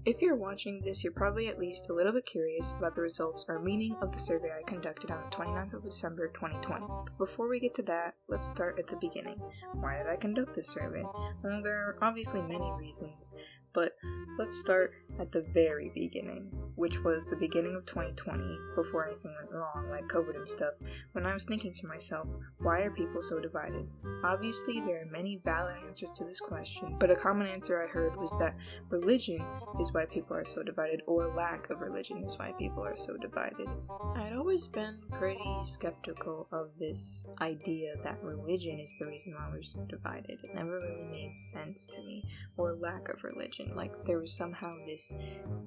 If you're watching this, you're probably at least a little bit curious about the results or meaning of the survey I conducted on the 29th of December 2020. But before we get to that, let's start at the beginning. Why did I conduct this survey? Well, there are obviously many reasons, but let's start at the very beginning, which was the beginning of 2020, before anything went wrong, like COVID and stuff, when I was thinking to myself, why are people so divided? Obviously, there are many valid answers to this question, but a common answer I heard was that religion is why people are so divided, or lack of religion is why people are so divided. I'd always been pretty skeptical of this idea that religion is the reason why we're so divided. It never really made sense to me, or lack of religion, like there was somehow this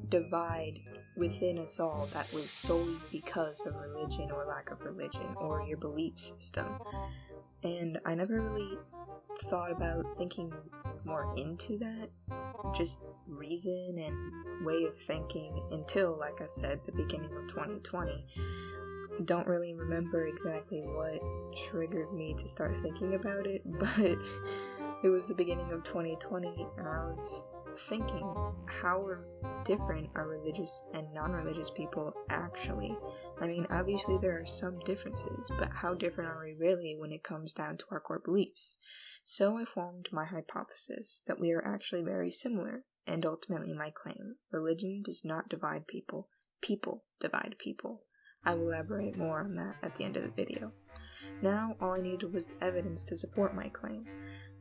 divide within us all that was solely because of religion or lack of religion or your belief system. And I never really thought about thinking more into that, just reason and way of thinking, until, like I said, the beginning of 2020. Don't really remember exactly what triggered me to start thinking about it, but it was the beginning of 2020, and I was thinking, how different are religious and non-religious people actually? I mean, obviously there are some differences, but how different are we really when it comes down to our core beliefs? So I formed my hypothesis that we are actually very similar, and ultimately my claim: religion does not divide people, people divide people. I will elaborate more on that at the end of the video. Now, all I needed was the evidence to support my claim.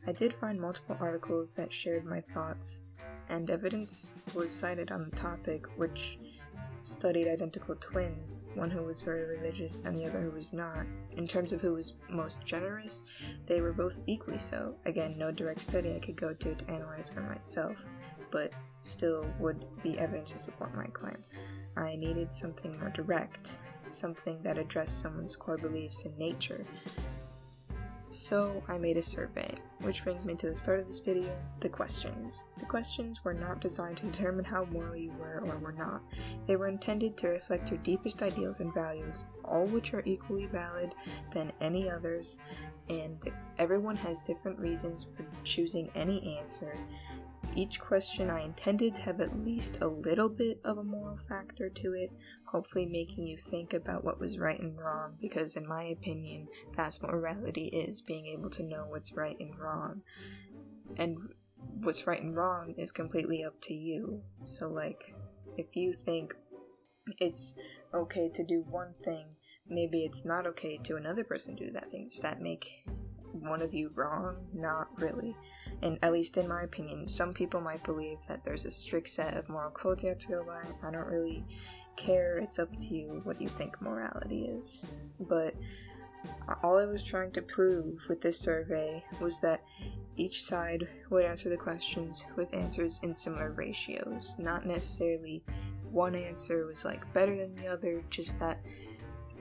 I did find multiple articles that shared my thoughts, and evidence was cited on the topic, which studied identical twins, one who was very religious and the other who was not. In terms of who was most generous, they were both equally so. Again, no direct study I could go to analyze for myself, but still would be evidence to support my claim. I needed something more direct, something that addressed someone's core beliefs in nature. So I made a survey, which brings me to the start of this video, the questions. The questions were not designed to determine how moral you were or were not. They were intended to reflect your deepest ideals and values, all which are equally valid than any others, and everyone has different reasons for choosing any answer. Each question I intended to have at least a little bit of a moral factor to it, hopefully making you think about what was right and wrong, because in my opinion, that's what morality is, being able to know what's right and wrong. And what's right and wrong is completely up to you. So like, if you think it's okay to do one thing, maybe it's not okay to another person do that thing. Does that make one of you wrong? Not really. And at least in my opinion, some people might believe that there's a strict set of moral codes you have to go by. I don't really care. It's up to you what you think morality is. But all I was trying to prove with this survey was that each side would answer the questions with answers in similar ratios. Not necessarily one answer was like better than the other, just that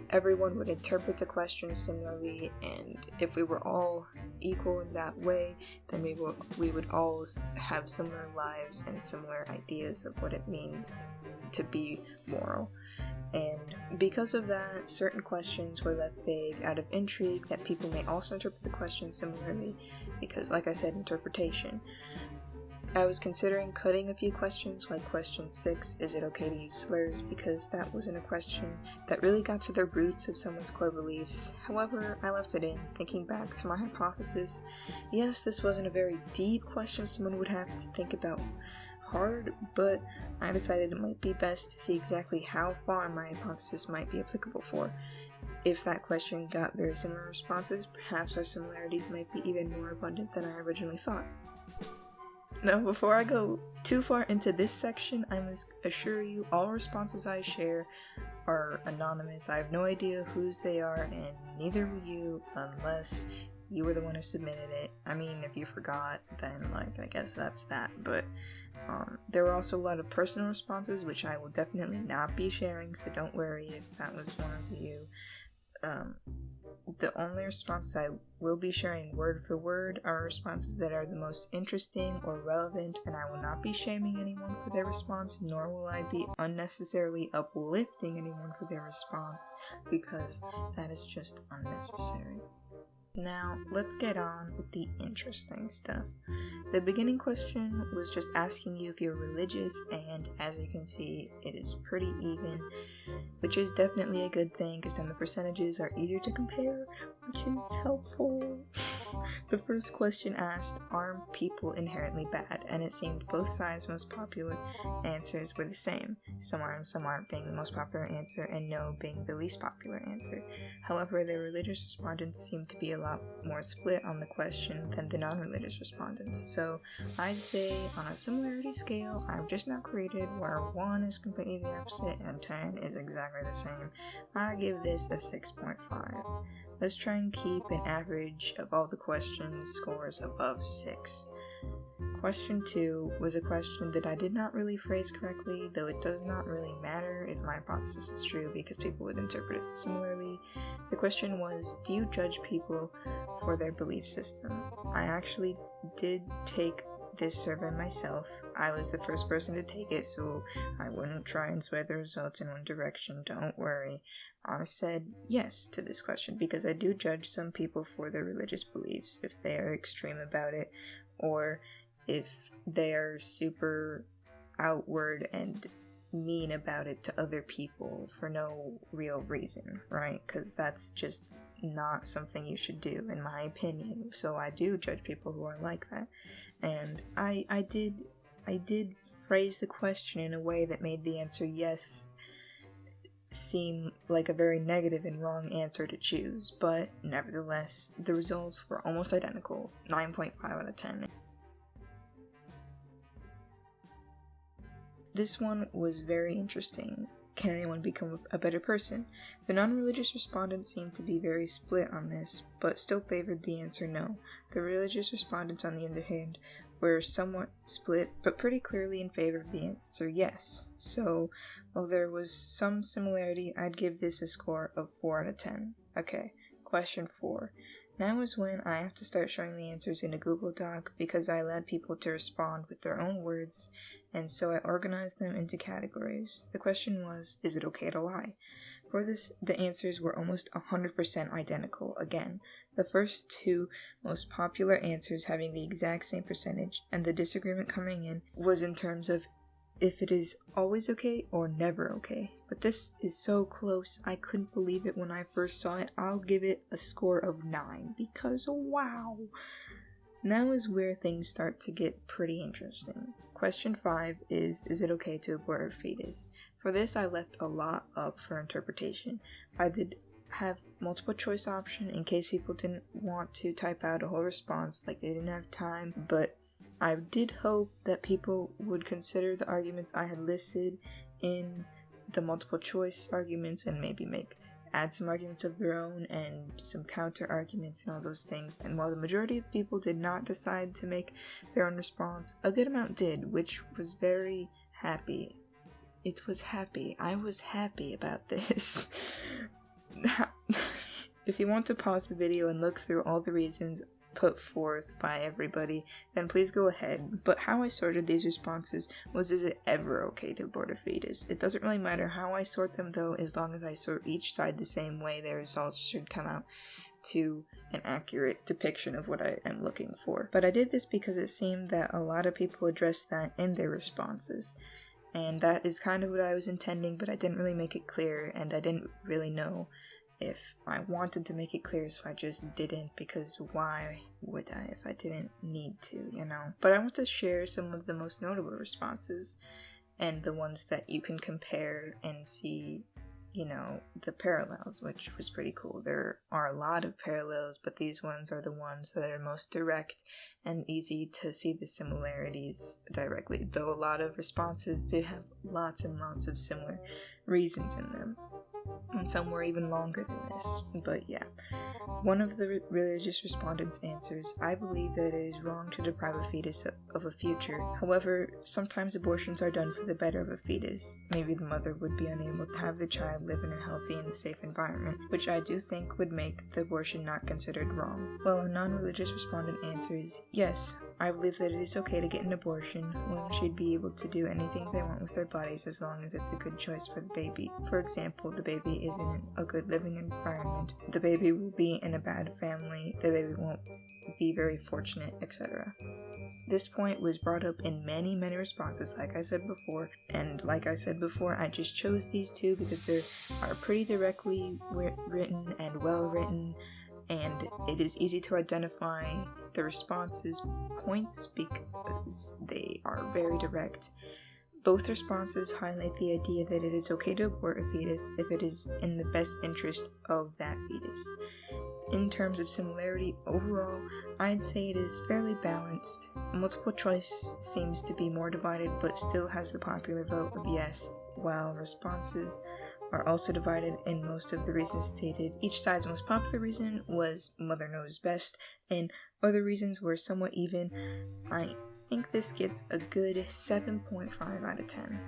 everyone would interpret the question similarly, and if we were all equal in that way, then we would all have similar lives and similar ideas of what it means to be moral. And because of that, certain questions were left vague out of intrigue that people may also interpret the question similarly, because, like I said, interpretation. I was considering cutting a few questions, like question 6, is it okay to use slurs, because that wasn't a question that really got to the roots of someone's core beliefs. However, I left it in, thinking back to my hypothesis. Yes, this wasn't a very deep question someone would have to think about hard, but I decided it might be best to see exactly how far my hypothesis might be applicable for. If that question got very similar responses, perhaps our similarities might be even more abundant than I originally thought. Now, before I go too far into this section, I must assure you all responses I share are anonymous. I have no idea whose they are, and neither will you unless you were the one who submitted it. I mean, if you forgot, then, I guess that's that, but there were also a lot of personal responses, which I will definitely not be sharing, so don't worry if that was one of you. The only responses I will be sharing word for word are responses that are the most interesting or relevant, and I will not be shaming anyone for their response, nor will I be unnecessarily uplifting anyone for their response, because that is just unnecessary. Now, let's get on with the interesting stuff. The beginning question was just asking you if you're religious, and as you can see, it is pretty even, which is definitely a good thing because then the percentages are easier to compare, which is helpful. The first question asked, are people inherently bad? And it seemed both sides' most popular answers were the same. Some are and some aren't being the most popular answer, and no being the least popular answer. However, the religious respondents seemed to be a lot more split on the question than the non-religious respondents. So I'd say on a similarity scale, I've just now created where 1 is completely the opposite and 10 is exactly the same. I give this a 6.5. Let's try and keep an average of all the questions scores above 6. Question 2 was a question that I did not really phrase correctly, though it does not really matter if my hypothesis is true because people would interpret it similarly. The question was, do you judge people for their belief system? I actually did take this survey myself. I was the first person to take it, so I wouldn't try and sway the results in one direction, don't worry. I said yes to this question because I do judge some people for their religious beliefs, if they are extreme about it, or if they are super outward and mean about it to other people for no real reason, right? Because that's just not something you should do, in my opinion. So I do judge people who are like that. And I did phrase the question in a way that made the answer yes seem like a very negative and wrong answer to choose, but nevertheless, the results were almost identical, 9.5 out of 10. This one was very interesting. Can anyone become a better person? The non-religious respondents seemed to be very split on this, but still favored the answer no. The religious respondents, on the other hand, were somewhat split, but pretty clearly in favor of the answer yes. So, while there was some similarity, I'd give this a score of 4 out of 10. Okay, question 4. Now is when I have to start showing the answers in a Google Doc because I allowed people to respond with their own words, and so I organized them into categories. The question was, is it okay to lie? For this, the answers were almost 100% identical again, the first 2 most popular answers having the exact same percentage, and the disagreement coming in was in terms of if it is always okay or never okay. But this is so close, I couldn't believe it when I first saw it. I'll give it a score of 9 because wow. Now is where things start to get pretty interesting. Question 5 is it okay to abort a fetus? For this, I left a lot up for interpretation. I did have multiple choice option in case people didn't want to type out a whole response, like they didn't have time, but I did hope that people would consider the arguments I had listed in the multiple choice arguments and maybe add some arguments of their own and some counter arguments and all those things. And while the majority of people did not decide to make their own response, a good amount did, which was very happy. It was happy. I was happy about this. If you want to pause the video and look through all the reasons put forth by everybody, then please go ahead. But how I sorted these responses was, is it ever okay to abort a fetus? It doesn't really matter how I sort them though, as long as I sort each side the same way, their results should come out to an accurate depiction of what I am looking for. But I did this because it seemed that a lot of people addressed that in their responses. And that is kind of what I was intending, but I didn't really make it clear, and I didn't really know if I wanted to make it clear, so I just didn't, because why would I if I didn't need to, you know? But I want to share some of the most notable responses, and the ones that you can compare and see, you know, the parallels, which was pretty cool. There are a lot of parallels, but these ones are the ones that are most direct and easy to see the similarities directly, though a lot of responses did have lots and lots of similar reasons in them. And some were even longer than this, but yeah. One of the religious respondents answers, I believe that it is wrong to deprive a fetus of a future. However, sometimes abortions are done for the better of a fetus. Maybe the mother would be unable to have the child live in a healthy and safe environment, which I do think would make the abortion not considered wrong. While a non-religious respondent answers, yes, I believe that it is okay to get an abortion. Women should be able to do anything they want with their bodies as long as it's a good choice for the baby. For example, the baby is in a good living environment, the baby will be in a bad family, the baby won't be very fortunate, etc. This point was brought up in many responses, like I said before, and like I said before, I just chose these two because they are pretty directly written and well written, and it is easy to identify the responses' points because they are very direct. Both responses highlight the idea that it is okay to abort a fetus if it is in the best interest of that fetus. In terms of similarity overall, I'd say it is fairly balanced. Multiple choice seems to be more divided but still has the popular vote of yes, while responses are also divided in most of the reasons stated. Each side's most popular reason was mother knows best, and other reasons were somewhat even. I think this gets a good 7.5 out of 10.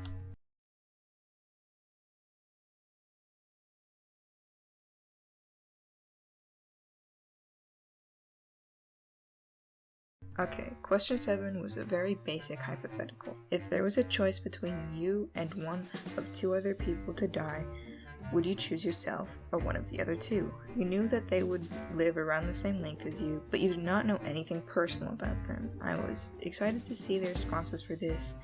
Okay, question 7 was a very basic hypothetical. If there was a choice between you and one of two other people to die, would you choose yourself or one of the other two? You knew that they would live around the same length as you, but you did not know anything personal about them. I was excited to see the responses for this,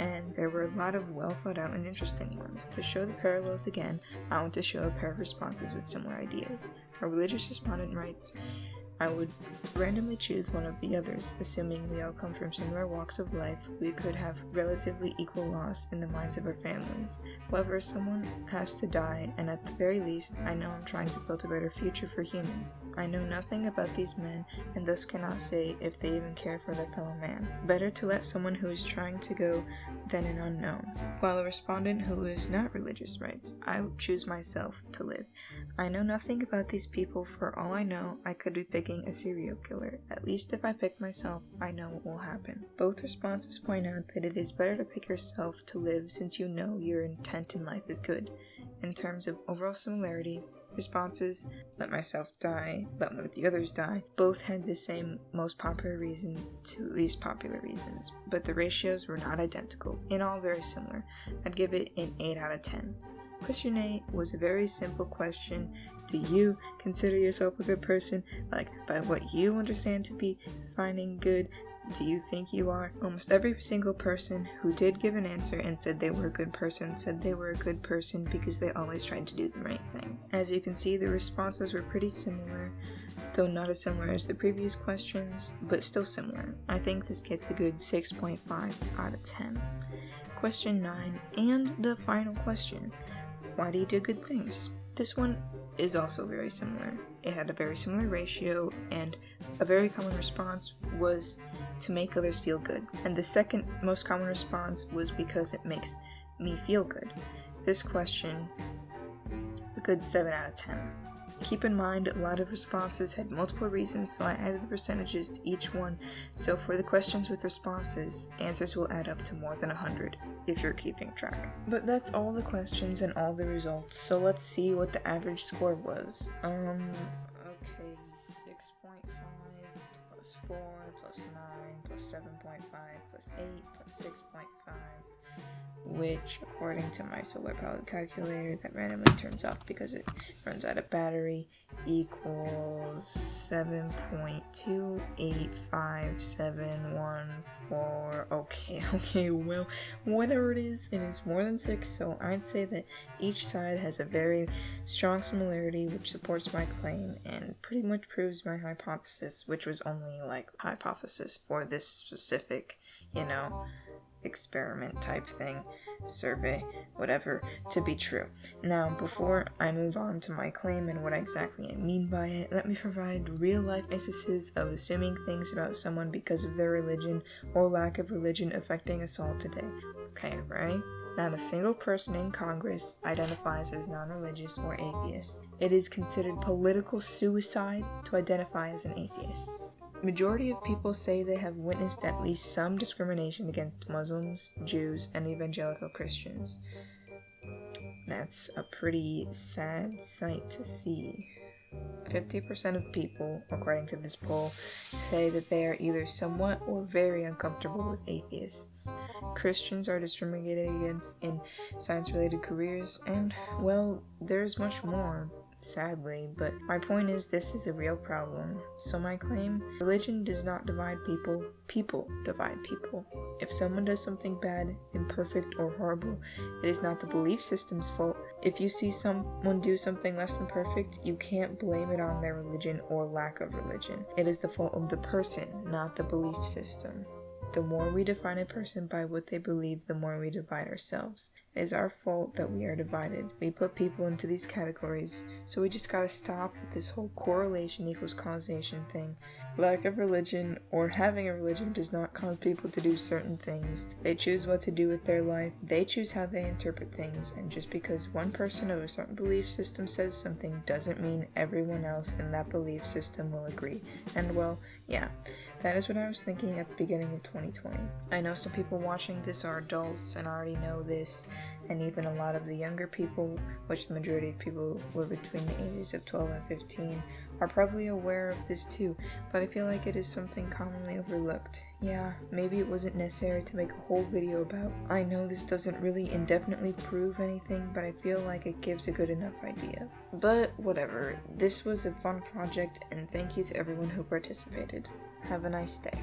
and there were a lot of well thought out and interesting ones. To show the parallels again, I want to show a pair of responses with similar ideas. A religious respondent writes, I would randomly choose one of the others. Assuming we all come from similar walks of life, we could have relatively equal loss in the minds of our families. However, someone has to die, and at the very least, I know I'm trying to build a better future for humans. I know nothing about these men, and thus cannot say if they even care for their fellow man. Better to let someone who is trying to go than an unknown. While a respondent who is not religious writes, I would choose myself to live. I know nothing about these people. For all I know, I could be picking a serial killer. At least if I pick myself, I know what will happen. Both responses point out that it is better to pick yourself to live since you know your intent in life is good. In terms of overall similarity, responses, let myself die, let one of the others die, both had the same most popular reason to least popular reasons, but the ratios were not identical, in all very similar. I'd give it an 8 out of 10. Question 8 was a very simple question. Do you consider yourself a good person? Like, by what you understand to be defining good, do you think you are? Almost every single person who did give an answer and said they were a good person said they were a good person because they always tried to do the right thing. As you can see, the responses were pretty similar, though not as similar as the previous questions, but still similar. I think this gets a good 6.5 out of 10. Question 9, and the final question. Why do you do good things? This one is also very similar. It had a very similar ratio, and a very common response was to make others feel good. And the second most common response was because it makes me feel good. This question, a good 7 out of 10. Keep in mind, a lot of responses had multiple reasons, so I added the percentages to each one, so for the questions with responses, answers will add up to more than 100, if you're keeping track. But that's all the questions and all the results, so let's see what the average score was. Okay, 6.5 plus 4 plus 9 plus 7.5 plus 8 plus 6.5. Which, according to my solar power calculator that randomly turns off because it runs out of battery, equals 7.2857114. Okay, well, whatever it is more than 6, so I'd say that each side has a very strong similarity, which supports my claim and pretty much proves my hypothesis, which was only like hypothesis for this specific, experiment type thing, survey, whatever, to be true. Now, before I move on to my claim and what exactly I mean by it, let me provide real-life instances of assuming things about someone because of their religion or lack of religion affecting us all today. Okay, ready? Not a single person in Congress identifies as non-religious or atheist. It is considered political suicide to identify as an atheist. Majority of people say they have witnessed at least some discrimination against Muslims, Jews, and evangelical Christians. That's a pretty sad sight to see. 50% of people, according to this poll, say that they are either somewhat or very uncomfortable with atheists. Christians are discriminated against in science-related careers, and, well, there's much more, sadly, but my point is this is a real problem. So my claim, religion does not divide people, people divide people. If someone does something bad, imperfect, or horrible, it is not the belief system's fault. If you see someone do something less than perfect, you can't blame it on their religion or lack of religion. It is the fault of the person, not the belief system. The more we define a person by what they believe, the more we divide ourselves. It is our fault that we are divided. We put people into these categories, so we just gotta stop with this whole correlation equals causation thing. Lack of religion or having a religion does not cause people to do certain things. They choose what to do with their life. They choose how they interpret things, and just because one person of a certain belief system says something doesn't mean everyone else in that belief system will agree. And well, yeah. That is what I was thinking at the beginning of 2020. I know some people watching this are adults and already know this, and even a lot of the younger people, which the majority of people were between the ages of 12 and 15, are probably aware of this too, but I feel like it is something commonly overlooked. Yeah, maybe it wasn't necessary to make a whole video about. I know this doesn't really indefinitely prove anything, but I feel like it gives a good enough idea. But whatever, this was a fun project, and thank you to everyone who participated. Have a nice day.